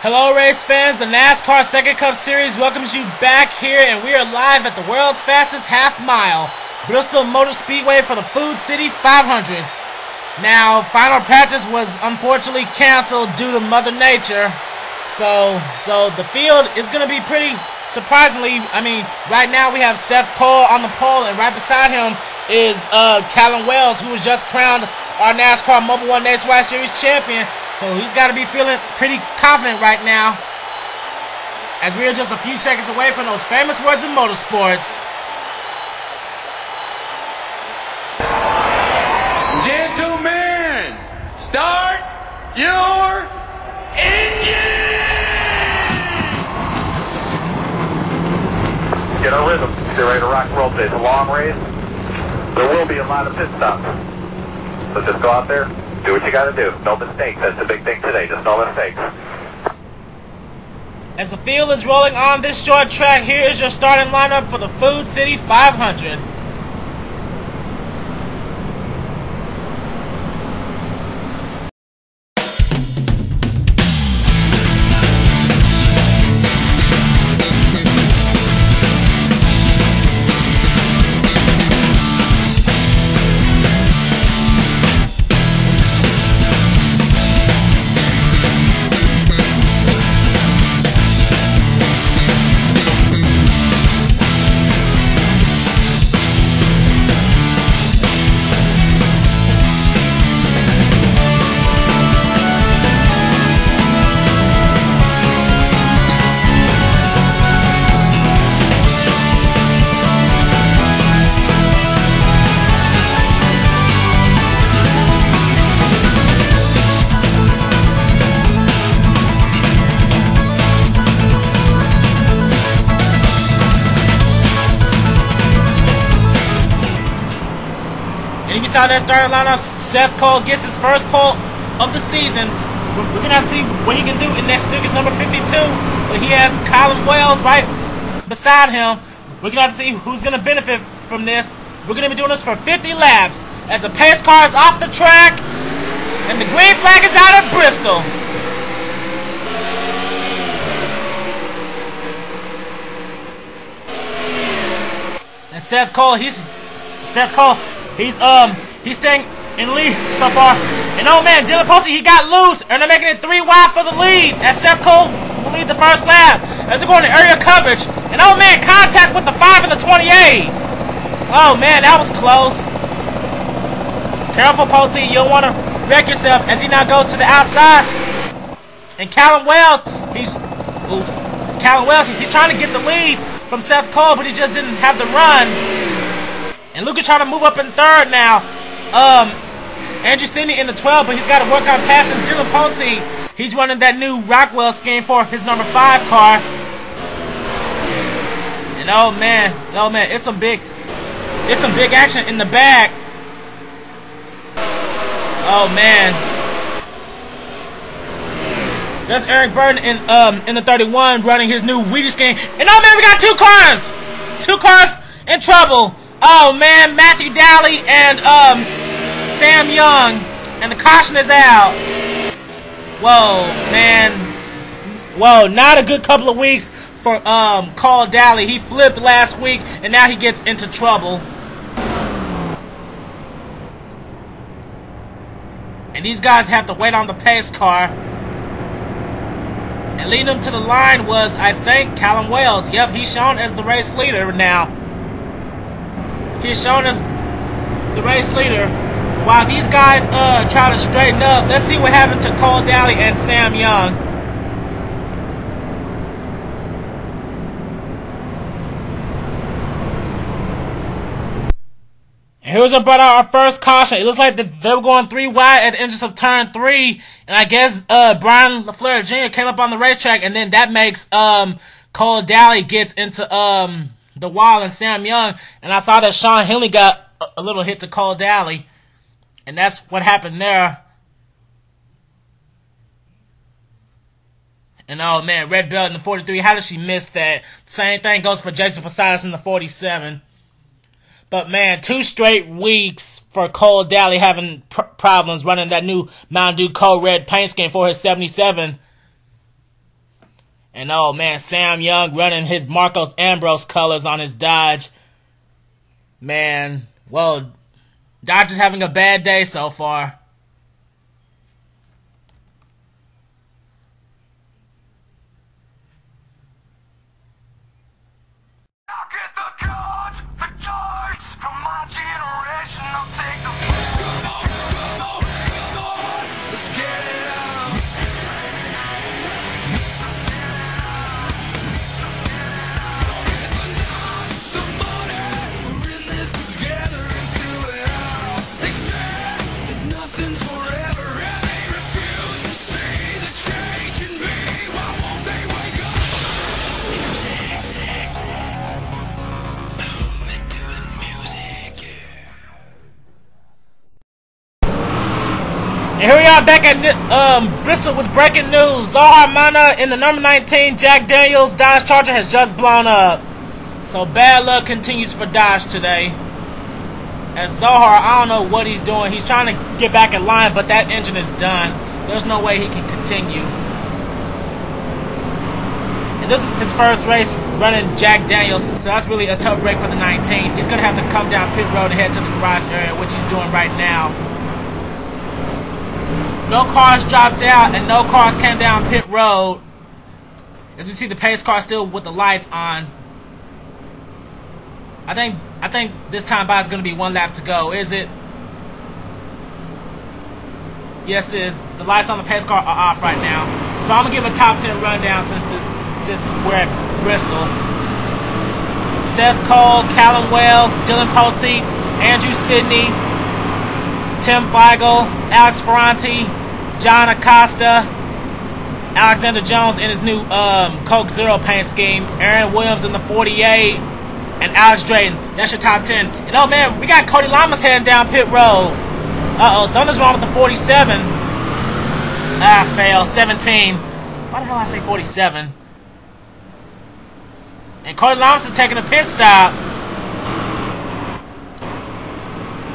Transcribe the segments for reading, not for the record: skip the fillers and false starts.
Hello race fans, the NASCAR SEGA Cup Series welcomes you back here, and we are live at the world's fastest half mile, Bristol Motor Speedway, for the Food City 500. Now, final practice was unfortunately canceled due to Mother Nature, so the field is going to be pretty surprisingly. Right now we have Seth Cole on the pole, and right beside him is Callum Wells, who was just crowned our NASCAR Mobile One Nationwide Series champion. So he's got to be feeling pretty confident right now, as we are just a few seconds away from those famous words in motorsports. Gentlemen, start your engine! Get our rhythm. Get ready to rock and roll today. It's a long race. There will be a lot of pit stops. So just go out there, do what you got to do. No mistakes. That's the big thing today. Just no mistakes. As the field is rolling on this short track, here is your starting lineup for the Food City 500. And if you saw that starting lineup, Seth Cole gets his first pole of the season. We're going to have to see what he can do in that Snickers number 52. But he has Callum Wells right beside him. We're going to have to see who's going to benefit from this. We're going to be doing this for 50 laps as the pace car is off the track and the green flag is out at Bristol. And Seth Cole, he's staying in lead so far. And oh man, Dylan Polte, he got loose, and they're making it 3 wide for the lead, as Seth Cole will lead the first lap as they're going to area coverage. And oh man, contact with the 5 and the 28. Oh man, that was close. Careful, Polte, you don't want to wreck yourself as he now goes to the outside. And Callum Wells, he's trying to get the lead from Seth Cole, but he just didn't have the run. And Luke is trying to move up in third now. Andrew Sidney in the 12, but he's got to work on passing Dylan Polte. He's running that new Rockwell scheme for his number 5 car. And oh man, it's some big action in the back. Oh man. That's Eric Burton in the 31 running his new Wheatie scheme. And oh man, we got 2 cars! 2 cars in trouble. Oh man, Matthew Dowley and Sam Young, and the caution is out. Whoa, man. Whoa, not a good couple of weeks for Cole Dowley. He flipped last week, and now he gets into trouble. And these guys have to wait on the pace car. And leading them to the line was, I think, Callum Wells. Yep, he's shown as the race leader now. He's shown as the race leader. While these guys try to straighten up, let's see what happened to Cole Dowley and Sam Young. And here's what brought out our first caution. It looks like they were going 3 wide at the entrance of turn 3, and I guess Brian LaFleur Jr. came up on the racetrack, and then that makes Cole Dowley gets into the wall and Sam Young, and I saw that Sean Henley got a little hit to Cole Dowley, and that's what happened there. And oh man, Red Belt in the 43, how did she miss that? Same thing goes for Jason Posadas in the 47. But man, 2 straight weeks for Cole Dowley having problems running that new Mountain Dew Cold Red paint scheme for his 77. And oh man, Sam Young running his Marcos Ambrose colors on his Dodge. Man, well, Dodge is having a bad day so far. And here we are back at Bristol with breaking news. Zohar Mana in the number 19 Jack Daniels Dodge Charger has just blown up. So bad luck continues for Dodge today. As Zohar, I don't know what he's doing. He's trying to get back in line, but that engine is done. There's no way he can continue. And this is his first race running Jack Daniels, so that's really a tough break for the 19. He's going to have to come down pit road and head to the garage area, which he's doing right now. No cars dropped out and no cars came down pit road. As we see the pace car still with the lights on. I think this time by is going to be one lap to go. Is it? Yes, it is. The lights on the pace car are off right now. So I'm going to give a top 10 rundown since we're at Bristol. Seth Cole, Callum Wells, Dylan Pulte, Andrew Sidney, Tim Feigl, Alex Ferranti, John Acosta, Alexander Jones in his new Coke Zero paint scheme, Aaron Williams in the 48, and Alex Drayton. That's your top 10. And oh man, we got Cody Lamas heading down pit road. Uh-oh, something's wrong with the 47. Ah, fail. 17. Why the hell I say 47? And Cody Lamas is taking a pit stop.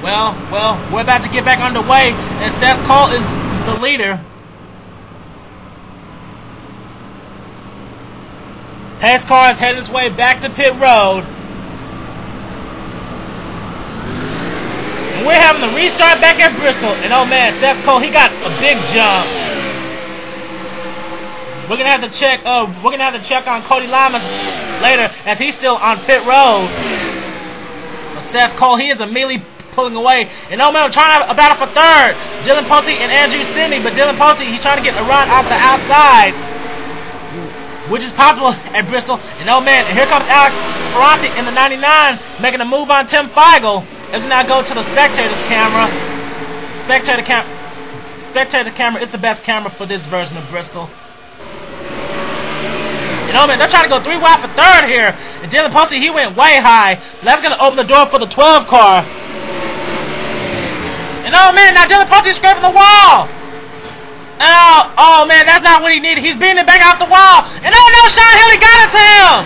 Well, we're about to get back underway, and Seth Cole is the leader. Pace car is heading its way back to pit road. And we're having the restart back at Bristol. And oh man, Seth Cole, he got a big jump. We're gonna have to check. We're gonna have to check on Cody Lamas later, as he's still on pit road. But Seth Cole, he is immediately pulling away. And oh man, I'm trying to battle for third. Dylan Pulte and Andrew Sidney, but Dylan Pulte, he's trying to get a run off the outside, which is possible at Bristol. And oh man, and here comes Alex Ferranti in the 99, making a move on Tim Feigl. As we now go to the spectator's camera. Spectator camera is the best camera for this version of Bristol. And oh man, they're trying to go 3 wide for third here. And Dylan Pulte, he went way high. But that's going to open the door for the 12 car. And oh man, now Dylan Pulte is scraping the wall. Oh man, that's not what he needed. He's beating it back off the wall. And oh no, Sean Haley got it to him.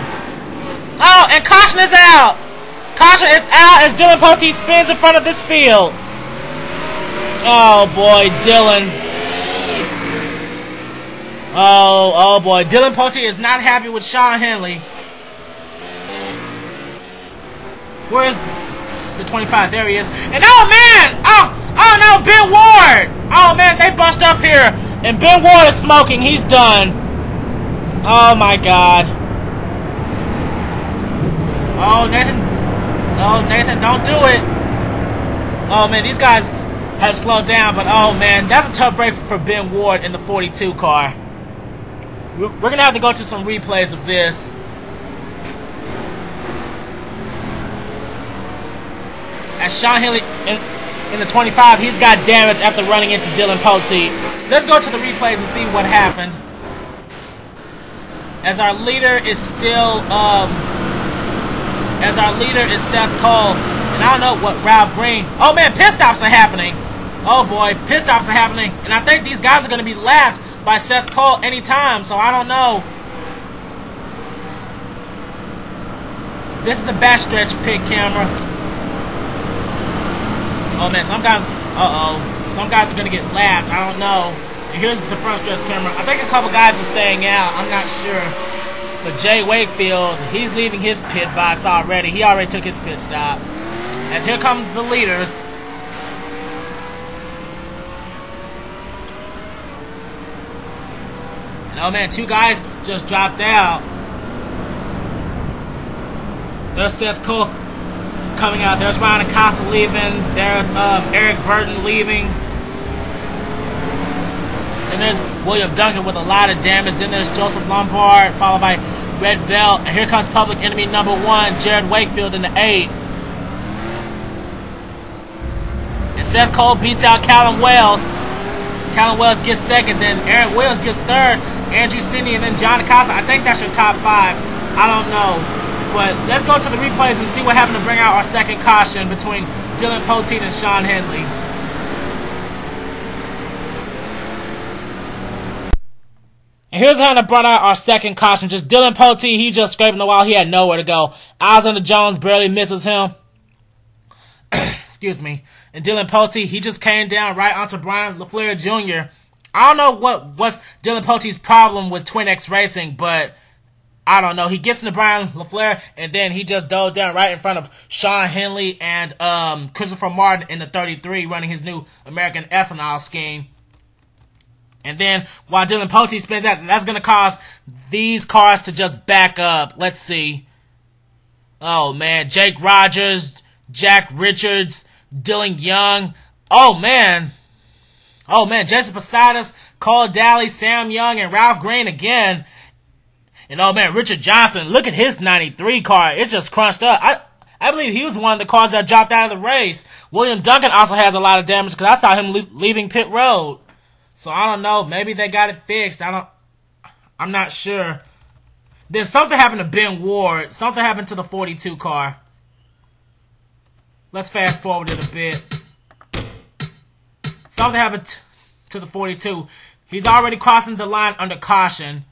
Oh, and caution is out. Caution is out as Dylan Pulte spins in front of this field. Oh boy, Dylan. Oh boy, Dylan Pulte is not happy with Sean Henley. Where's the 25? There he is. And oh man! Oh no, Ben Ward! Oh man, they bunched up here. And Ben Ward is smoking. He's done. Oh my god. Oh, Nathan. No, Nathan, don't do it. Oh man, these guys have slowed down, but oh man, that's a tough break for Ben Ward in the 42 car. We're going to have to go to some replays of this. As Sean Henley in the 25, he's got damage after running into Dylan Pulte. Let's go to the replays and see what happened. As our leader is still, Seth Cole. And I don't know what Ralph Green. Oh man, pit stops are happening. Oh boy, pit stops are happening. And I think these guys are going to be lapped by Seth Cole anytime, so I don't know. This is the backstretch pit camera. Oh man, some guys are gonna get lapped. I don't know. And here's the front stretch camera. I think a couple guys are staying out. I'm not sure. But Jay Wakefield, he's leaving his pit box already. He already took his pit stop. As here come the leaders. And oh man, 2 guys just dropped out. There's Seth Cole coming out. There's Ryan Acosta leaving. There's Eric Burton leaving. Then there's William Duncan with a lot of damage. Then there's Joseph Lombard, followed by Red Belt. And here comes public enemy number 1, Jared Wakefield in the 8. And Seth Cole beats out Callum Wells. Callum Wells gets 2nd. Then Aaron Williams gets 3rd. Andrew Sidney, and then John Acosta. I think that's your top 5. I don't know. But let's go to the replays and see what happened to bring out our second caution between Dylan Poteet and Sean Henley. And here's how to brought out our second caution. Just Dylan Poteet, he just scraping the wall. He had nowhere to go. Alexander Jones barely misses him. Excuse me. And Dylan Poteet, he just came down right onto Brian LaFleur Jr. I don't know what's Dylan Poteet's problem with Twin X Racing, but I don't know. He gets into Brian LaFleur, and then he just dove down right in front of Sean Henley and Christopher Martin in the 33 running his new American ethanol scheme. And then while Dylan Poteet spins that, that's going to cause these cars to just back up. Let's see. Oh, man. Jake Rogers, Jack Richards, Dylan Young. Oh, man. Oh, man. Jason Posadas, Cole Daly, Sam Young, and Ralph Green again. And oh, man, Richard Johnson. Look at his 93 car. It's just crunched up. I believe he was one of the cars that dropped out of the race. William Duncan also has a lot of damage because I saw him leaving pit road. So I don't know. Maybe they got it fixed. I'm not sure. Then something happened to Ben Ward. Something happened to the 42 car. Let's fast forward it a bit. Something happened to the 42. He's already crossing the line under caution.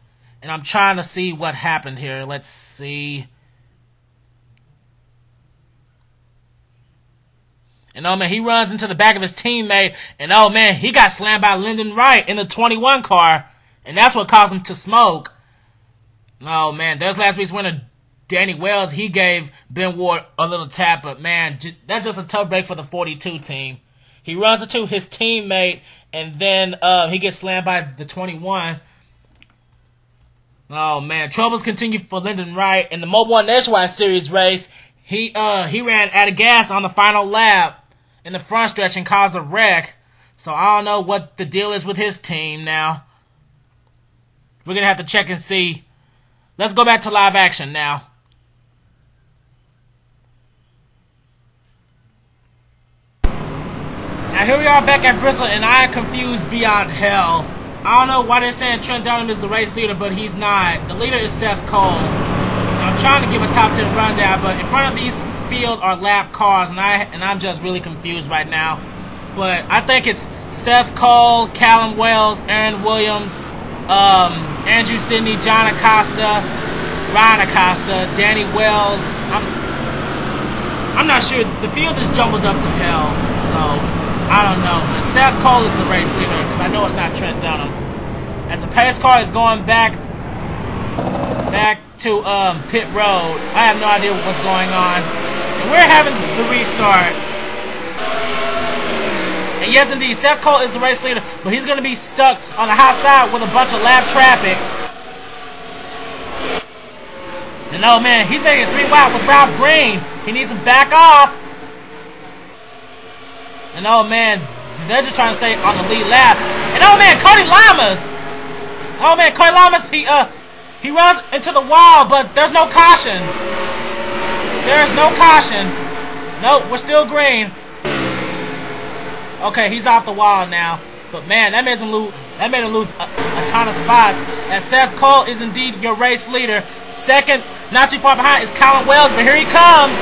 And I'm trying to see what happened here. Let's see. And oh man, he runs into the back of his teammate. And oh man, he got slammed by Lyndon Wright in the 21 car. And that's what caused him to smoke. Oh man, there's last week's winner, Danny Wells. He gave Ben Ward a little tap. But man, that's just a tough break for the 42 team. He runs into his teammate. And then he gets slammed by the 21. Oh man, troubles continue for Lyndon Wright in the Mobil 1 Nationwide Series race. He ran out of gas on the final lap in the front stretch and caused a wreck. So I don't know what the deal is with his team now. We're gonna have to check and see. Let's go back to live action now. Now here we are back at Bristol, and I am confused beyond hell. I don't know why they're saying Trent Dunham is the race leader, but he's not. The leader is Seth Cole. Now, I'm trying to give a top 10 rundown, but in front of these field are lap cars, and I'm just really confused right now. But I think it's Seth Cole, Callum Wells, Aaron Williams, Andrew Sidney, John Acosta, Ryan Acosta, Danny Wells. I'm not sure. The field is jumbled up to hell, so I don't know, but Seth Cole is the race leader because I know it's not Trent Dunham. As the pace car is going back to pit road, I have no idea what's going on. And we're having the restart. And yes, indeed, Seth Cole is the race leader, but he's going to be stuck on the hot side with a bunch of lap traffic. And oh man, he's making it 3 wide with Ralph Green. He needs to back off. And oh man, they're just trying to stay on the lead lap. And oh man, Cody Lamas! Oh man, Cody Lamas, he runs into the wall, but there's no caution. There's no caution. Nope, we're still green. Okay, he's off the wall now. But man, that made him lose a ton of spots. And Seth Cole is indeed your race leader. Second, not too far behind, is Callum Wells, but here he comes.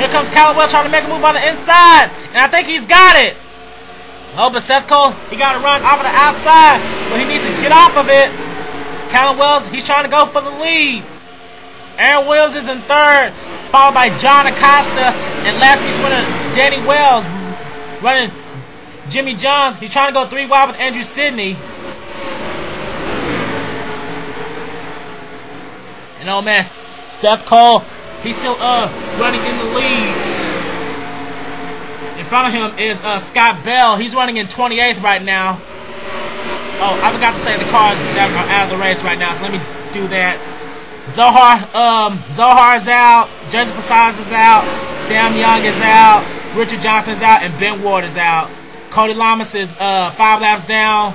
Here comes Callum Wells trying to make a move on the inside. And I think he's got it. Oh, but Seth Cole, he got to run off of the outside. But he needs to get off of it. Callum Wells, he's trying to go for the lead. Aaron Williams is in third, followed by John Acosta. And last week's winner, Danny Wells, running Jimmy Johns. He's trying to go 3 wide with Andrew Sidney. And oh man, Seth Cole, he's still running in the lead. In front of him is Scott Bell. He's running in 28th right now. Oh, I forgot to say the cars that are out of the race right now, so let me do that. Zohar is out. Jason Posades is out. Sam Young is out. Richard Johnson is out, and Ben Ward is out. Cody Lamas is 5 laps down.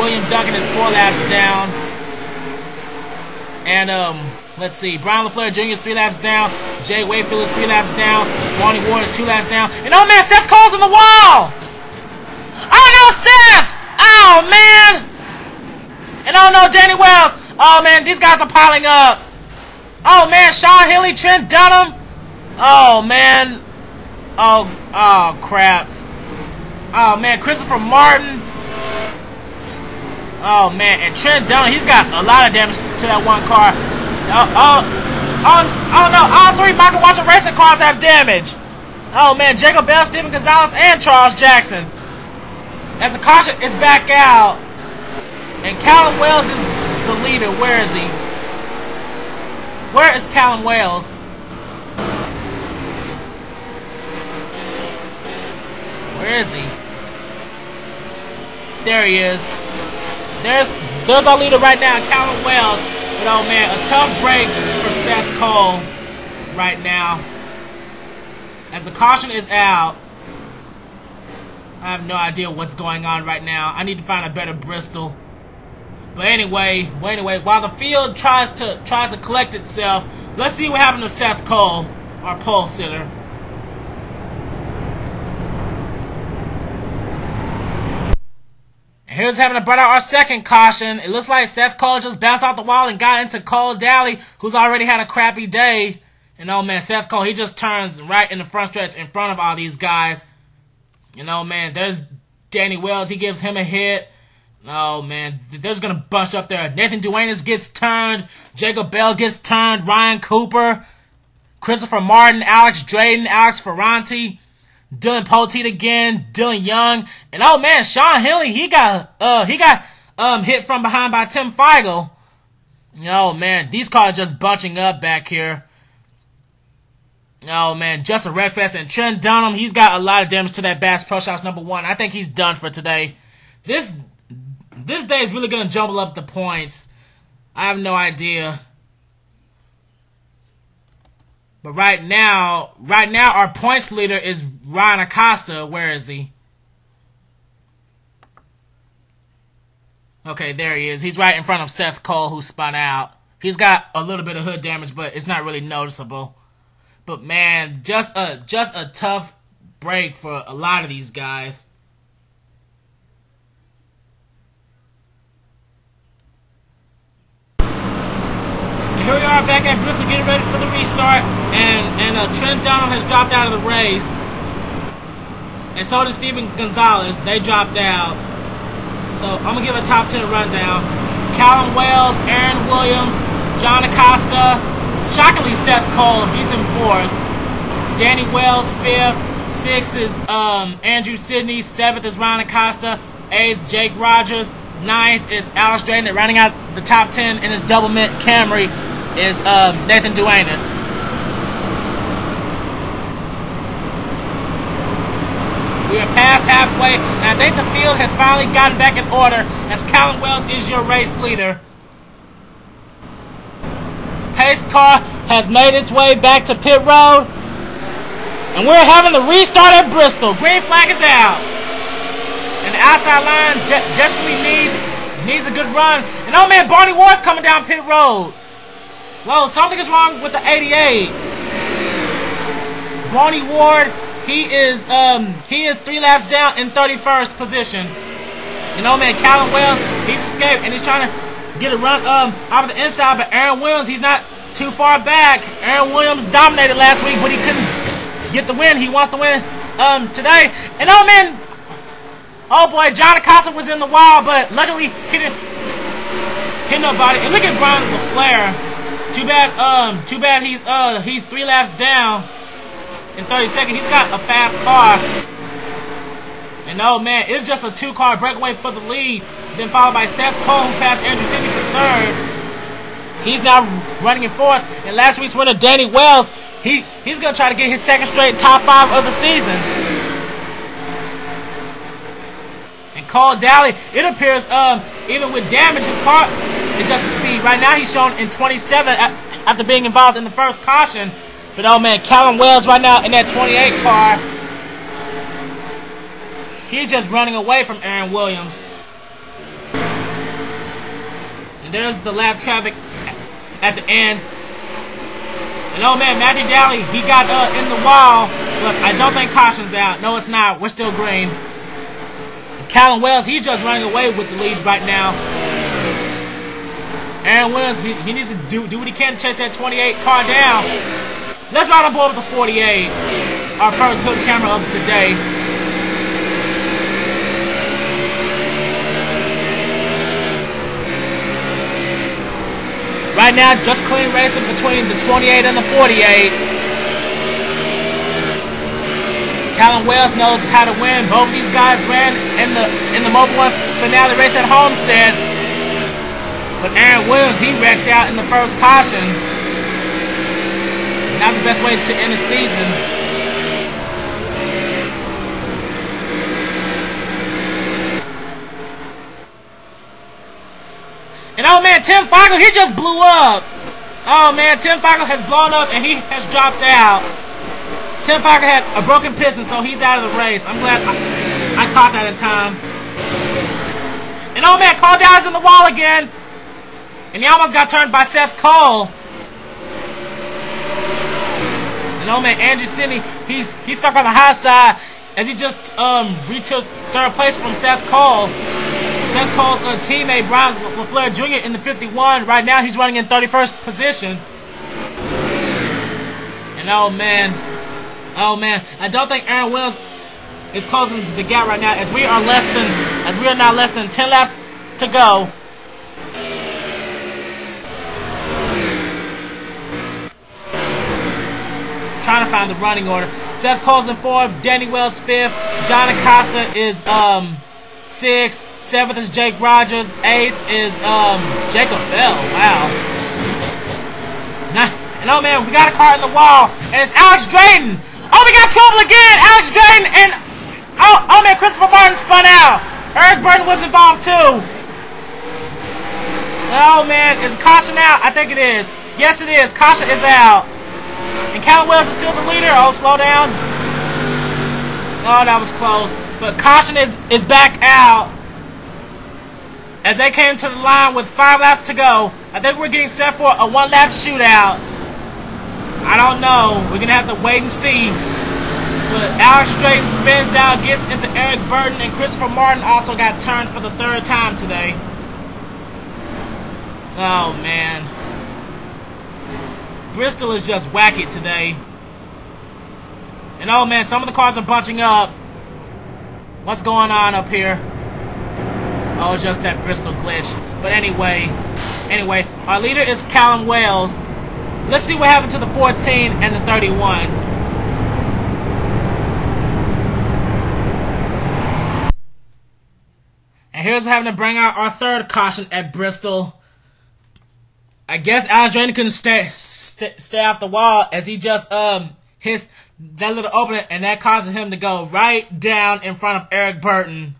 William Duncan is 4 laps down. And let's see, Brian LaFleur Jr. is 3 laps down. Jay Wakefield is 3 laps down. Barney Ward is 2 laps down. And oh man, Seth Cole's in the wall! Oh no, Seth! Oh man! And oh no, Danny Wells! Oh man, these guys are piling up. Oh man, Sean Healy, Trent Dunham. Oh man. Oh crap. Oh man, Christopher Martin. Oh man, and Trent Dunham, he's got a lot of damage to that one car. Oh no, all 3 Michael Watcher Racing cars have damage. Oh man, Jacob Bell, Steven Gonzalez, and Charles Jackson. As the caution is back out, and Callum Wells is the leader. Where is he? Where is Callum Wells? Where is he? There he is. There's our leader right now, Callum Wells. But oh man, a tough break for Seth Cole right now. As the caution is out, I have no idea what's going on right now. I need to find a better Bristol. But anyway, while the field tries to collect itself, let's see what happened to Seth Cole, our pole sitter. And here's having to bring out our second caution. It looks like Seth Cole just bounced off the wall and got into Cole Daly, who's already had a crappy day. And oh man, Seth Cole, he just turns right in the front stretch in front of all these guys. You know, man, there's Danny Wells. He gives him a hit. Oh, man, there's going to bunch up there. Nathan Duenas gets turned. Jacob Bell gets turned. Ryan Cooper. Christopher Martin. Alex Drayden. Alex Ferranti. Dylan Poteet again. Dylan Young. And, oh, man, Sean Healy, he got hit from behind by Tim Feigl. Oh, man, these cars just bunching up back here. Oh, man, Justin Redfest and Trent Dunham, he's got a lot of damage to that Bass Pro Shops #1. I think he's done for today. This day is really going to jumble up the points. I have no idea. But right now, our points leader is Ryan Acosta. Where is he? Okay, there he is. He's right in front of Seth Cole, who spun out. He's got a little bit of hood damage, but it's not really noticeable. But man, just a tough break for a lot of these guys. And here we are back at Bristol getting ready for the restart, and Trent Dunham has dropped out of the race. And so did Steven Gonzalez. They dropped out. So I'm going to give a top 10 rundown. Callum Wells, Aaron Williams, John Acosta. Shockingly, Seth Cole, he's in 4th. Danny Wells, 5th. 6th is Andrew Sidney. 7th is Ryan Acosta. 8th, Jake Rogers. 9th is Alex Drayden. And rounding out the top 10 in his double mint Camry is Nathan Duenas. We are past halfway, and I think the field has finally gotten back in order as Callum Wells is your race leader. Pace car has made its way back to pit road, and we're having the restart at Bristol. Green flag is out, and the outside line desperately needs a good run. And oh man, Barney Ward's coming down pit road. Whoa, something is wrong with the 88. Barney Ward, he is 3 laps down in 31st position. And oh man, Callum Wells, he's escaped and he's trying to get a run off the inside, but Aaron Williams, he's not too far back. Aaron Williams dominated last week, but he couldn't get the win. He wants to win today. And oh man, oh boy, John Acosta was in the wall, but luckily he didn't hit nobody. And look at Brian LaFleur. Too bad he's 3 laps down in 32nd. He's got a fast car. And oh man, it's just a 2-car breakaway for the lead. Then followed by Seth Cole, who passed Andrew Sidney for 3rd. he's now running in fourth. And last week's winner, Danny Wells, he's going to try to get his second straight top 5 of the season. And Cole Daly, it appears even with damage, his car is up to speed. Right now he's shown in 27 after being involved in the first caution. But oh man, Callum Wells right now in that 28 car, he's just running away from Aaron Williams. And there's the lap traffic at the end. And oh man, Matthew Daly, he got in the wall. Look, I don't think caution's out. No, it's not. We're still green. And Callum Wells, he's just running away with the lead right now. Aaron Williams, he needs to do what he can to chase that 28 car down. Let's ride on board with the 48, our first hood camera of the day. Right now, just clean racing between the 28 and the 48. Callum Wells knows how to win. Both of these guys ran in the Mobil 1 finale race at Homestead. But Aaron Williams, he wrecked out in the first caution. Not the best way to end the season. And oh man, Tim Fogel, he just blew up. Oh man, Tim Fogel has blown up and he has dropped out. Tim Fogel had a broken piston, so he's out of the race. I'm glad I caught that in time. And oh man, Cole Dow's in the wall again. And he almost got turned by Seth Cole. And oh man, Andrew Sidney, he's stuck on the high side as he just retook third place from Seth Cole. Seth Cole's teammate Brian LaFleur Jr. in the 51. Right now he's running in 31st position. And oh man, I don't think Aaron Williams is closing the gap right now as we are now less than 10 laps to go. Trying to find the running order. Seth Cole's in 4th, Danny Wells 5th, John Acosta is 6th, 7th is Jake Rogers, 8th is Jacob Bell. Wow. And oh man, we got a car in the wall, and it's Alex Drayton. Oh, we got trouble again. Alex Drayton and oh man, Christopher Martin spun out. Eric Burton was involved too. Oh man, is caution out? I think it is. Yes, it is. Caution is out. And Callum Wells is still the leader. Oh, slow down. Oh, that was close. But caution is back out. As they came to the line with 5 laps to go. I think we're getting set for a 1-lap shootout. I don't know. We're going to have to wait and see. But Alex Drayton spins out, gets into Eric Burton, and Christopher Martin also got turned for the 3rd time today. Oh, man. Bristol is just wacky today. And oh man, some of the cars are bunching up. What's going on up here? Oh, it's just that Bristol glitch. But anyway, our leader is Callum Wells. Let's see what happened to the 14 and the 31. And here's what happened to bring out our 3rd caution at Bristol. I guess Alex Drayton couldn't stay off the wall as he just hits that little opening, and that causes him to go right down in front of Eric Burton.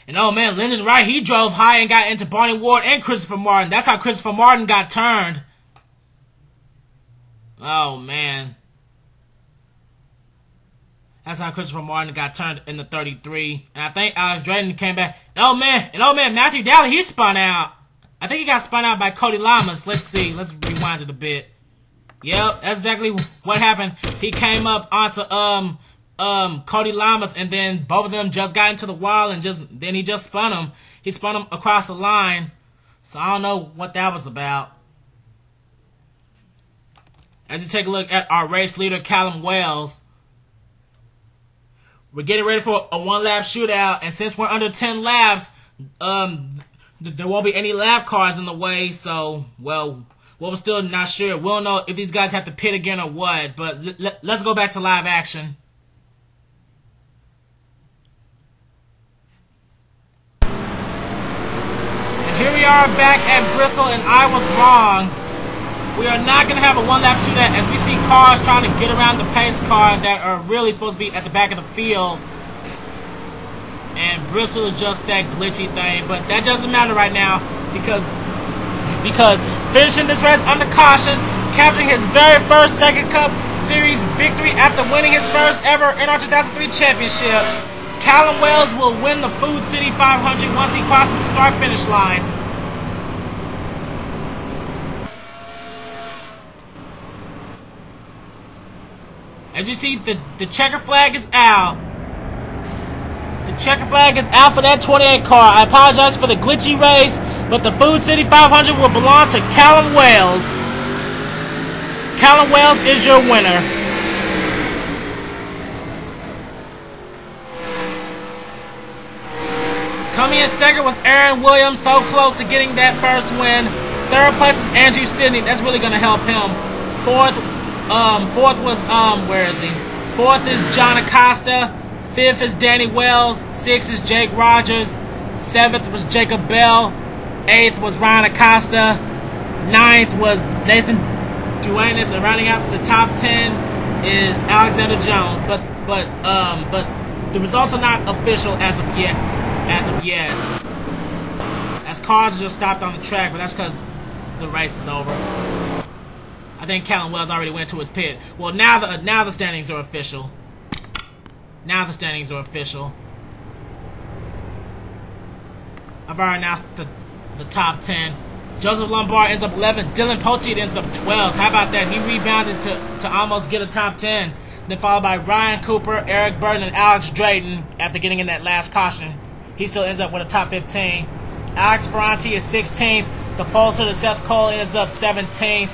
And oh man, Lyndon Wright, he drove high and got into Barney Ward and Christopher Martin. That's how Christopher Martin got turned. Oh man. That's how Christopher Martin got turned in the 33. And I think Alex Drayton came back. Oh man, Matthew Daly, he spun out. I think he got spun out by Cody Lamas. Let's see. Let's rewind it a bit. Yep, that's exactly what happened. He came up onto Cody Lamas, and then both of them just got into the wall, and then he just spun him. He spun him across the line. So I don't know what that was about. As you take a look at our race leader, Callum Wells. We're getting ready for a 1-lap shootout, and since we're under 10 laps, there won't be any lap cars in the way, so, well, we're still not sure. We don't know if these guys have to pit again or what, but let's go back to live action. Here we are back at Bristol, and I was wrong. We are not going to have a one-lap shootout as we see cars trying to get around the pace car that are really supposed to be at the back of the field. And Bristol is just that glitchy thing, but that doesn't matter right now because finishing this race under caution, capturing his very first Second Cup Series victory after winning his first ever NR 2003 championship, Callum Wells will win the Food City 500 once he crosses the start-finish line. As you see, the checker flag is out. The checker flag is out for that 28 car. I apologize for the glitchy race, but the Food City 500 will belong to Callum Wells. Callum Wells is your winner. Coming in second was Aaron Williams, so close to getting that first win. Third place was Andrew Sidney. That's really going to help him. Fourth was, where is he? Fourth is John Acosta. Fifth is Danny Wells. Sixth is Jake Rogers. Seventh was Jacob Bell. Eighth was Ryan Acosta. Ninth was Nathan Duenas. And rounding out the top 10 is Alexander Jones. But the results are not official as of yet. As cars just stopped on the track, but that's because the race is over. I think Callum Wells already went to his pit. Well, now the standings are official. Now the standings are official. I've already announced the top 10. Joseph Lombard ends up 11. Dylan Poteet ends up 12. How about that? He rebounded to almost get a top 10. Then followed by Ryan Cooper, Eric Burton, and Alex Drayton after getting in that last caution. He still ends up with a top 15. Alex Ferranti is 16th. The Pulsar to Seth Cole ends up 17th.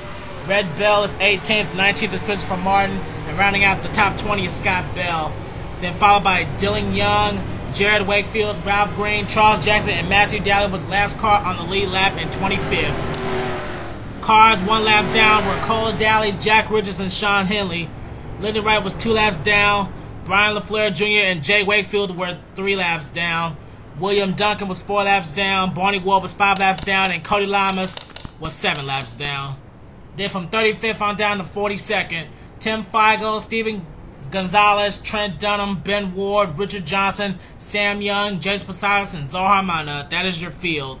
Red Bell is 18th. 19th is Christopher Martin. And rounding out the top 20 is Scott Bell. Then followed by Dylan Young, Jared Wakefield, Ralph Green, Charles Jackson, and Matthew Daly was last car on the lead lap in 25th. Cars one lap down were Cole Daly, Jack Richards, and Sean Henley. Lyndon Wright was 2 laps down. Brian LaFleur Jr. and Jay Wakefield were 3 laps down. William Duncan was 4 laps down. Barney Ward was 5 laps down. And Cody Lamas was 7 laps down. Then from 35th on down to 42nd, Tim Feigl, Steven Gonzalez, Trent Dunham, Ben Ward, Richard Johnson, Sam Young, James Posadas, and Zohar Mana. That is your field.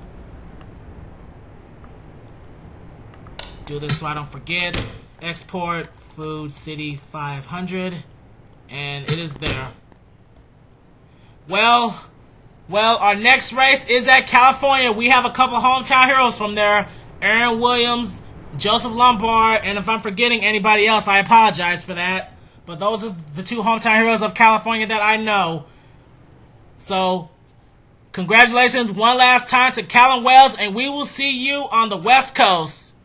Do this so I don't forget. Export Food City 500. And it is there. Well, our next race is at California. We have a couple hometown heroes from there. Aaron Williams, Joseph Lombard, and if I'm forgetting anybody else, I apologize for that. But those are the 2 hometown heroes of California that I know. So, congratulations one last time to Callum Wells, and we will see you on the West Coast.